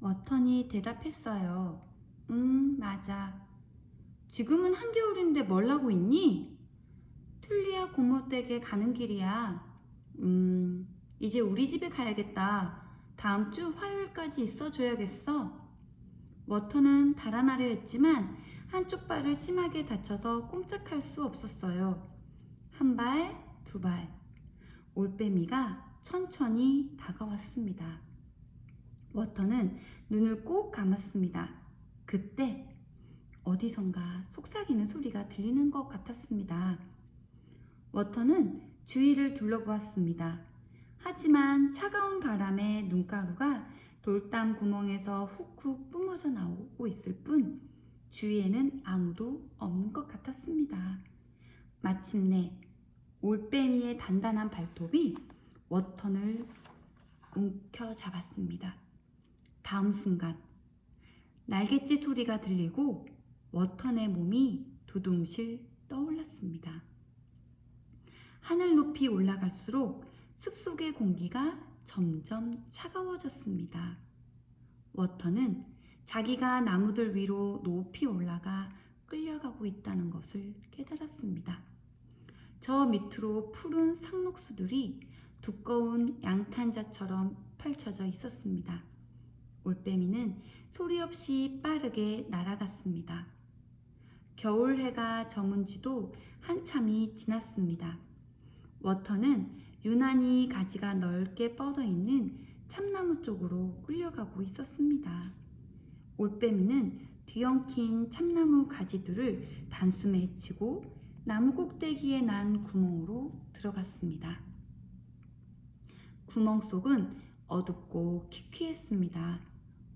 워턴이 대답했어요. 맞아. 지금은 한겨울인데 뭘 하고 있니? 툴리아 고모 댁에 가는 길이야. 이제 우리 집에 가야겠다. 다음 주 화요일까지 있어줘야겠어. 워터는 달아나려 했지만 한쪽 발을 심하게 다쳐서 꼼짝할 수 없었어요. 한 발, 두 발. 올빼미가 천천히 다가왔습니다. 워터는 눈을 꼭 감았습니다. 그때 어디선가 속삭이는 소리가 들리는 것 같았습니다. 워터는 주위를 둘러보았습니다. 하지만 차가운 바람에 눈가루가 돌담 구멍에서 훅훅 뿜어져 나오고 있을 뿐 주위에는 아무도 없는 것 같았습니다. 마침내 올빼미의 단단한 발톱이 워턴을 움켜잡았습니다. 다음 순간 날갯짓 소리가 들리고 워턴의 몸이 두둥실 떠올랐습니다. 하늘 높이 올라갈수록 숲속의 공기가 점점 차가워졌습니다. 워터는 자기가 나무들 위로 높이 올라가 끌려가고 있다는 것을 깨달았습니다. 저 밑으로 푸른 상록수들이 두꺼운 양탄자처럼 펼쳐져 있었습니다. 올빼미는 소리 없이 빠르게 날아갔습니다. 겨울 해가 저문 지도 한참이 지났습니다. 워터는 유난히 가지가 넓게 뻗어 있는 참나무 쪽으로 끌려가고 있었습니다. 올빼미는 뒤엉킨 참나무 가지들을 단숨에 헤치고 나무 꼭대기에 난 구멍으로 들어갔습니다. 구멍 속은 어둡고 키키했습니다.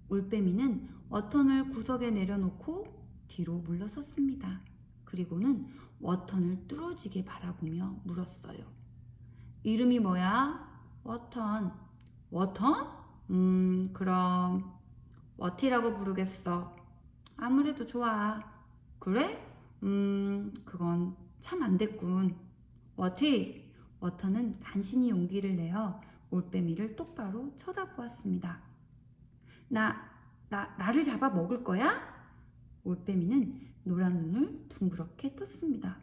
올빼미는 워턴을 구석에 내려놓고 뒤로 물러섰습니다. 그리고는 워턴을 뚫어지게 바라보며 물었어요. 이름이 뭐야? 워턴. 워턴? 그럼 워티라고 부르겠어. 아무래도 좋아. 그래? 그건 참 안 됐군. 워티! 워턴은 간신히 용기를 내어 올빼미를 똑바로 쳐다보았습니다. 나를 잡아 먹을 거야? 올빼미는 노란 눈을 둥그렇게 떴습니다.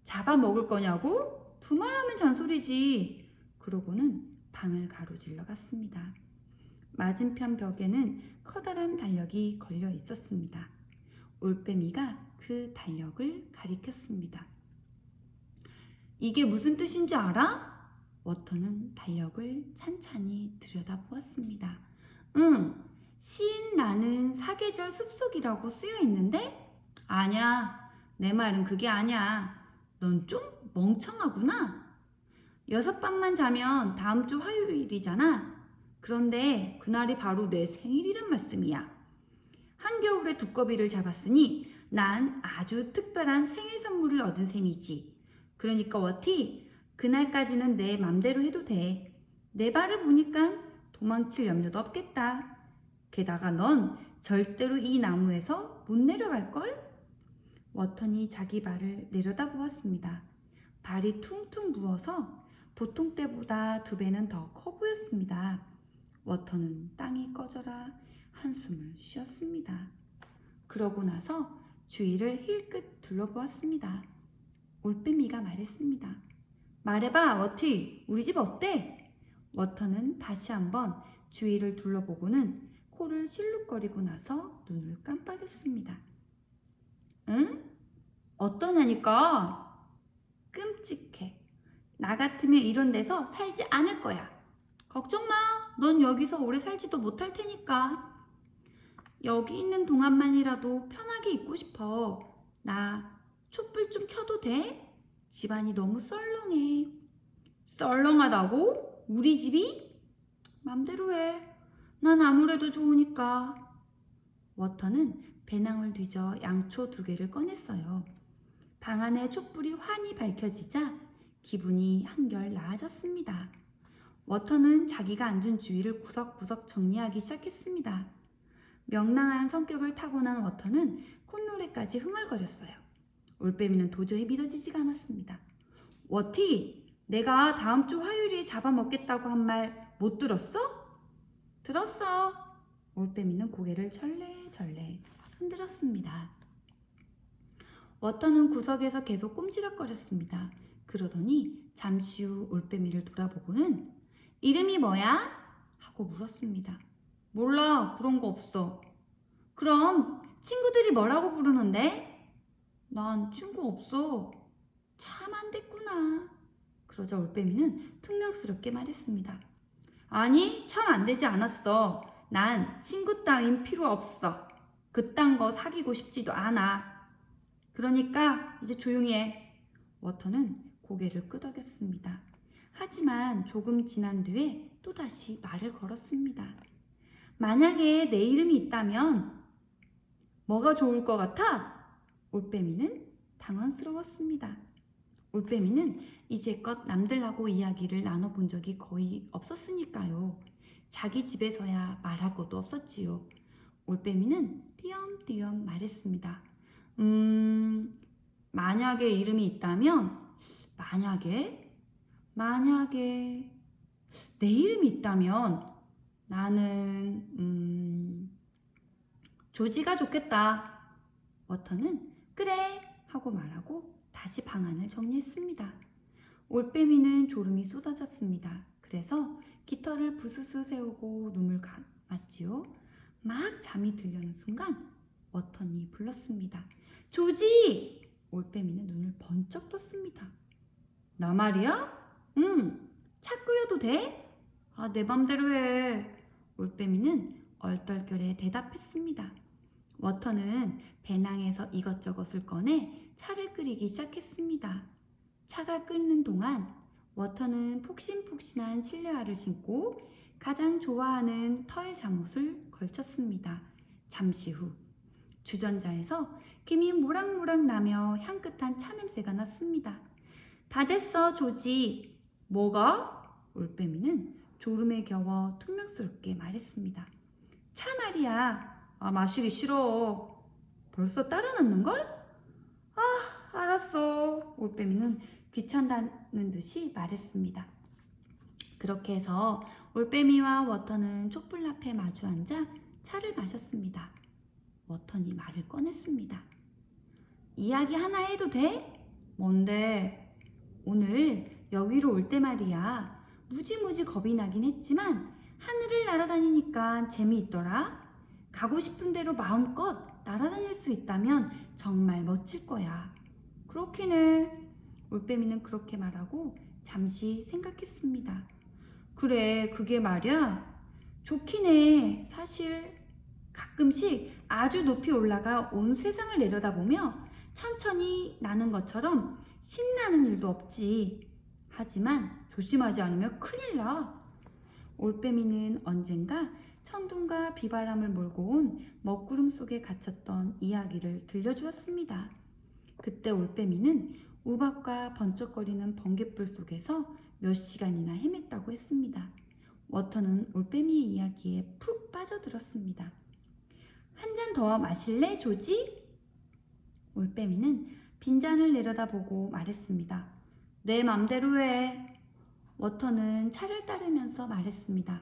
잡아 먹을 거냐고? 두말하면 잔소리지. 그러고는 방을 가로질러 갔습니다. 맞은편 벽에는 커다란 달력이 걸려 있었습니다. 올빼미가 그 달력을 가리켰습니다. 이게 무슨 뜻인지 알아? 워터는 달력을 찬찬히 들여다보았습니다. 응, 시인 나는 사계절 숲속이라고 쓰여 있는데? 아냐, 내 말은 그게 아냐. 넌 좀 멍청하구나. 6밤만 자면 다음 주 화요일이잖아. 그런데 그날이 바로 내 생일이란 말씀이야. 한겨울에 두꺼비를 잡았으니 난 아주 특별한 생일 선물을 얻은 셈이지. 그러니까 워티, 그날까지는 내 맘대로 해도 돼. 내 발을 보니까 도망칠 염려도 없겠다. 게다가 넌 절대로 이 나무에서 못 내려갈걸? 워턴이 자기 발을 내려다보았습니다. 발이 퉁퉁 부어서 보통 때보다 2배는 더 커 보였습니다. 워터는 땅이 꺼져라 한숨을 쉬었습니다. 그러고 나서 주위를 힐끗 둘러보았습니다. 올빼미가 말했습니다. 말해봐, 워티, 우리 집 어때? 워터는 다시 한번 주위를 둘러보고는 코를 실룩거리고 나서 눈을 깜빡였습니다. 응? 어떠냐니까? 끔찍해. 나 같으면 이런 데서 살지 않을 거야. 걱정 마. 넌 여기서 오래 살지도 못할 테니까. 여기 있는 동안만이라도 편하게 있고 싶어. 나 촛불 좀 켜도 돼? 집안이 너무 썰렁해. 썰렁하다고? 우리 집이? 맘대로 해. 난 아무래도 좋으니까. 워터는 배낭을 뒤져 양초 2개를 꺼냈어요. 방 안에 촛불이 환히 밝혀지자 기분이 한결 나아졌습니다. 워터는 자기가 앉은 주위를 구석구석 정리하기 시작했습니다. 명랑한 성격을 타고난 워터는 콧노래까지 흥얼거렸어요. 올빼미는 도저히 믿어지지가 않았습니다. 워티, 내가 다음 주 화요일에 잡아먹겠다고 한 말 못 들었어? 들었어. 올빼미는 고개를 절레절레 흔들었습니다. 워터는 구석에서 계속 꼼지락거렸습니다. 그러더니 잠시 후 올빼미를 돌아보고는 이름이 뭐야? 하고 물었습니다. 몰라, 그런 거 없어. 그럼 친구들이 뭐라고 부르는데? 난 친구 없어. 참 안 됐구나. 그러자 올빼미는 퉁명스럽게 말했습니다. 아니, 참 안 되지 않았어. 난 친구 따윈 필요 없어. 그딴 거 사귀고 싶지도 않아. 그러니까 이제 조용히 해. 워터는 고개를 끄덕였습니다. 하지만 조금 지난 뒤에 또다시 말을 걸었습니다. 만약에 내 이름이 있다면 뭐가 좋을 것 같아? 올빼미는 당황스러웠습니다. 올빼미는 이제껏 남들하고 이야기를 나눠본 적이 거의 없었으니까요. 자기 집에서야 말할 것도 없었지요. 올빼미는 띄엄띄엄 말했습니다. 만약에 이름이 있다면, 만약에 내 이름이 있다면 나는, 조지가 좋겠다. 워터는 그래 하고 말하고 다시 방안을 정리했습니다. 올빼미는 졸음이 쏟아졌습니다. 그래서 깃털을 부스스 세우고 눈을 감았지요. 막 잠이 들려는 순간 워터니 불렀습니다. 조지! 올빼미는 눈을 번쩍 떴습니다. 나 말이야? 차 끓여도 돼? 아, 내 맘대로 해. 올빼미는 얼떨결에 대답했습니다. 워터는 배낭에서 이것저것을 꺼내 차를 끓이기 시작했습니다. 차가 끓는 동안 워터는 폭신폭신한 실내화를 신고 가장 좋아하는 털 잠옷을 걸쳤습니다. 잠시 후 주전자에서 김이 모락모락 나며 향긋한 차 냄새가 났습니다. 다 됐어, 조지. 뭐가? 올빼미는 졸음에 겨워 퉁명스럽게 말했습니다. 차 말이야. 아, 마시기 싫어. 벌써 따라 놨는걸? 아, 알았어. 올빼미는 귀찮다는 듯이 말했습니다. 그렇게 해서 올빼미와 워터는 촛불 앞에 마주 앉아 차를 마셨습니다. 워터니 말을 꺼냈습니다. 이야기 하나 해도 돼? 뭔데? 오늘 여기로 올 때 말이야. 무지무지 겁이 나긴 했지만 하늘을 날아다니니까 재미있더라. 가고 싶은 대로 마음껏 날아다닐 수 있다면 정말 멋질 거야. 그렇긴 해. 올빼미는 그렇게 말하고 잠시 생각했습니다. 그래, 그게 말이야. 좋긴 해. 사실 가끔씩 아주 높이 올라가 온 세상을 내려다보며 천천히 나는 것처럼 신나는 일도 없지. 하지만 조심하지 않으면 큰일 나. 올빼미는 언젠가 천둥과 비바람을 몰고 온 먹구름 속에 갇혔던 이야기를 들려주었습니다. 그때 올빼미는 우박과 번쩍거리는 번갯불 속에서 몇 시간이나 헤맸다고 했습니다. 워터는 올빼미의 이야기에 푹 빠져들었습니다. 한 잔 더 마실래, 조지? 올빼미는 빈잔을 내려다보고 말했습니다. 내 맘대로 해. 워터는 차를 따르면서 말했습니다.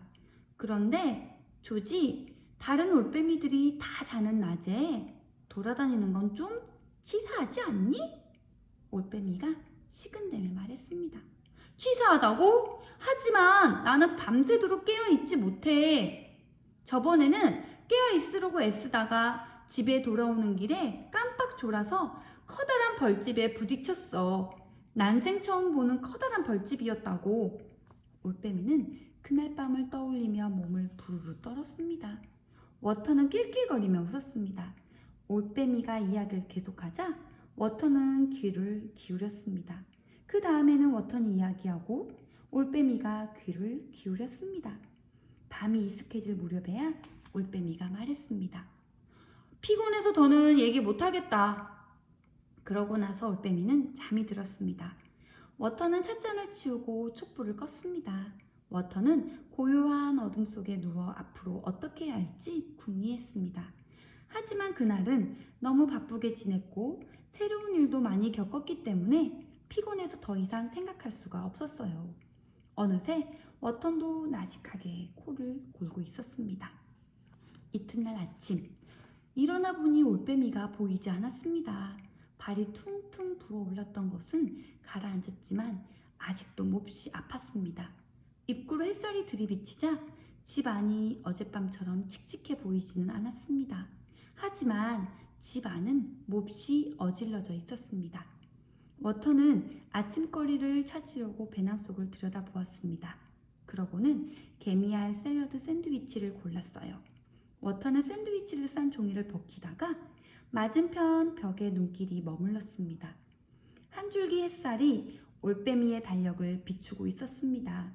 그런데 조지, 다른 올빼미들이 다 자는 낮에 돌아다니는 건 좀 치사하지 않니? 올빼미가 식은땀에 말했습니다. 치사하다고? 하지만 나는 밤새도록 깨어있지 못해. 저번에는 깨어있으려고 애쓰다가 집에 돌아오는 길에 깜빡 졸아서 커다란 벌집에 부딪혔어. 난생 처음 보는 커다란 벌집이었다고. 올빼미는 그날 밤을 떠올리며 몸을 부르르 떨었습니다. 워터는 낄낄거리며 웃었습니다. 올빼미가 이야기를 계속하자 워터는 귀를 기울였습니다. 그 다음에는 워터는 이야기하고 올빼미가 귀를 기울였습니다. 밤이 이슥해질 무렵에야 올빼미가 말했습니다. 피곤해서 더는 얘기 못하겠다. 그러고 나서 올빼미는 잠이 들었습니다. 워터는 찻잔을 치우고 촛불을 껐습니다. 워터는 고요한 어둠 속에 누워 앞으로 어떻게 해야 할지 궁리했습니다. 하지만 그날은 너무 바쁘게 지냈고 새로운 일도 많이 겪었기 때문에 피곤해서 더 이상 생각할 수가 없었어요. 어느새 워터도 나식하게 코를 골고 있었습니다. 이튿날 아침 일어나 보니 올빼미가 보이지 않았습니다. 발이 퉁퉁 부어올랐던 것은 가라앉았지만 아직도 몹시 아팠습니다. 입구로 햇살이 들이비치자 집 안이 어젯밤처럼 칙칙해 보이지는 않았습니다. 하지만 집 안은 몹시 어질러져 있었습니다. 워터는 아침거리를 찾으려고 배낭 속을 들여다보았습니다. 그러고는 개미알 샐러드 샌드위치를 골랐어요. 워터는 샌드위치를 싼 종이를 벗기다가 맞은편 벽에 눈길이 머물렀습니다. 한 줄기 햇살이 올빼미의 달력을 비추고 있었습니다.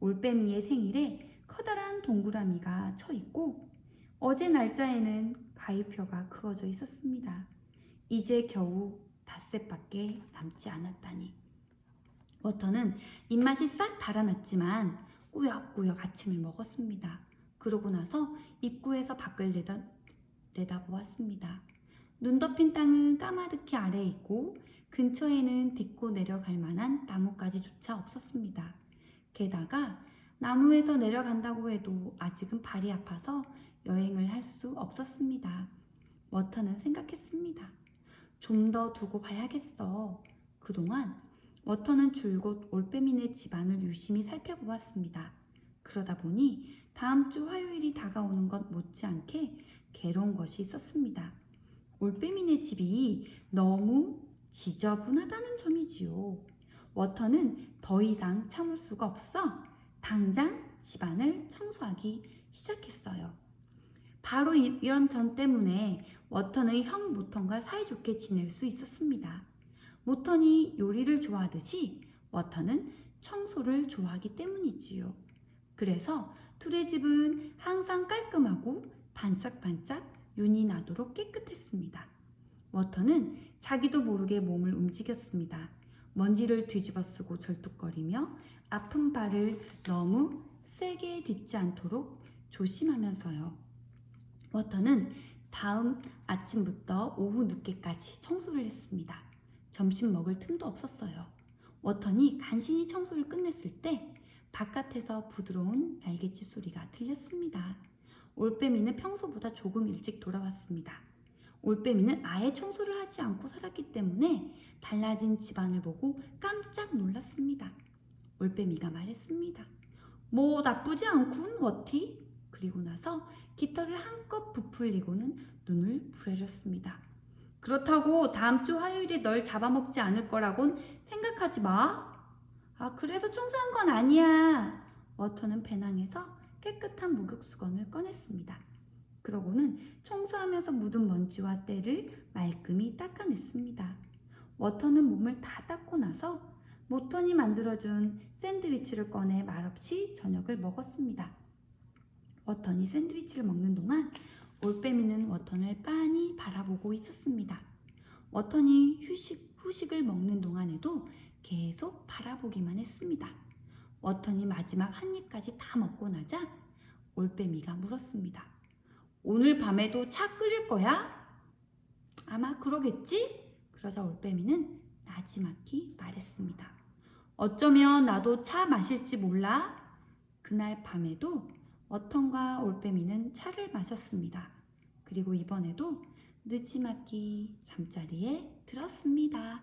올빼미의 생일에 커다란 동그라미가 쳐 있고 어제 날짜에는 가위표가 그어져 있었습니다. 이제 겨우 닷새밖에 남지 않았다니. 워터는 입맛이 싹 달아났지만 꾸역꾸역 아침을 먹었습니다. 그러고 나서 입구에서 밖을 내다보았습니다. 눈 덮인 땅은 까마득히 아래에 있고 근처에는 딛고 내려갈 만한 나뭇가지조차 없었습니다. 게다가 나무에서 내려간다고 해도 아직은 발이 아파서 여행을 할 수 없었습니다. 워터는 생각했습니다. 좀 더 두고 봐야겠어. 그동안 워터는 줄곧 올빼미네 집안을 유심히 살펴보았습니다. 그러다 보니 다음 주 화요일이 다가오는 것 못지않게 괴로운 것이 있었습니다. 올빼미네 집이 너무 지저분하다는 점이지요. 워터는 더 이상 참을 수가 없어 당장 집안을 청소하기 시작했어요. 바로 이런 점 때문에 워터는 형 모턴과 사이좋게 지낼 수 있었습니다. 모턴이 요리를 좋아하듯이 워터는 청소를 좋아하기 때문이지요. 그래서 둘의 집은 항상 깔끔하고 반짝반짝 윤이 나도록 깨끗했습니다. 워터는 자기도 모르게 몸을 움직였습니다. 먼지를 뒤집어 쓰고 절뚝거리며 아픈 발을 너무 세게 딛지 않도록 조심하면서요. 워터는 다음 아침부터 오후 늦게까지 청소를 했습니다. 점심 먹을 틈도 없었어요. 워터니 간신히 청소를 끝냈을 때 바깥에서 부드러운 날갯짓 소리가 들렸습니다. 올빼미는 평소보다 조금 일찍 돌아왔습니다. 올빼미는 아예 청소를 하지 않고 살았기 때문에 달라진 집안을 보고 깜짝 놀랐습니다. 올빼미가 말했습니다. 뭐 나쁘지 않군, 워티. 그리고 나서 깃털을 한껏 부풀리고는 눈을 부라렸습니다. 그렇다고 다음 주 화요일에 널 잡아먹지 않을 거라곤 생각하지 마. 아, 그래서 청소한 건 아니야. 워터는 배낭에서 깨끗한 목욕수건을 꺼냈습니다. 그러고는 청소하면서 묻은 먼지와 때를 말끔히 닦아냈습니다. 워터는 몸을 다 닦고 나서 모턴이 만들어준 샌드위치를 꺼내 말없이 저녁을 먹었습니다. 워턴이 샌드위치를 먹는 동안 올빼미는 워턴을 빤히 바라보고 있었습니다. 워턴이 후식을 먹는 동안에도 계속 바라보기만 했습니다. 워턴이 마지막 한 입까지 다 먹고 나자 올빼미가 물었습니다. 오늘 밤에도 차 끓일 거야? 아마 그러겠지? 그러자 올빼미는 나지막히 말했습니다. 어쩌면 나도 차 마실지 몰라? 그날 밤에도 워턴과 올빼미는 차를 마셨습니다. 그리고 이번에도 느지막이 잠자리에 들었습니다.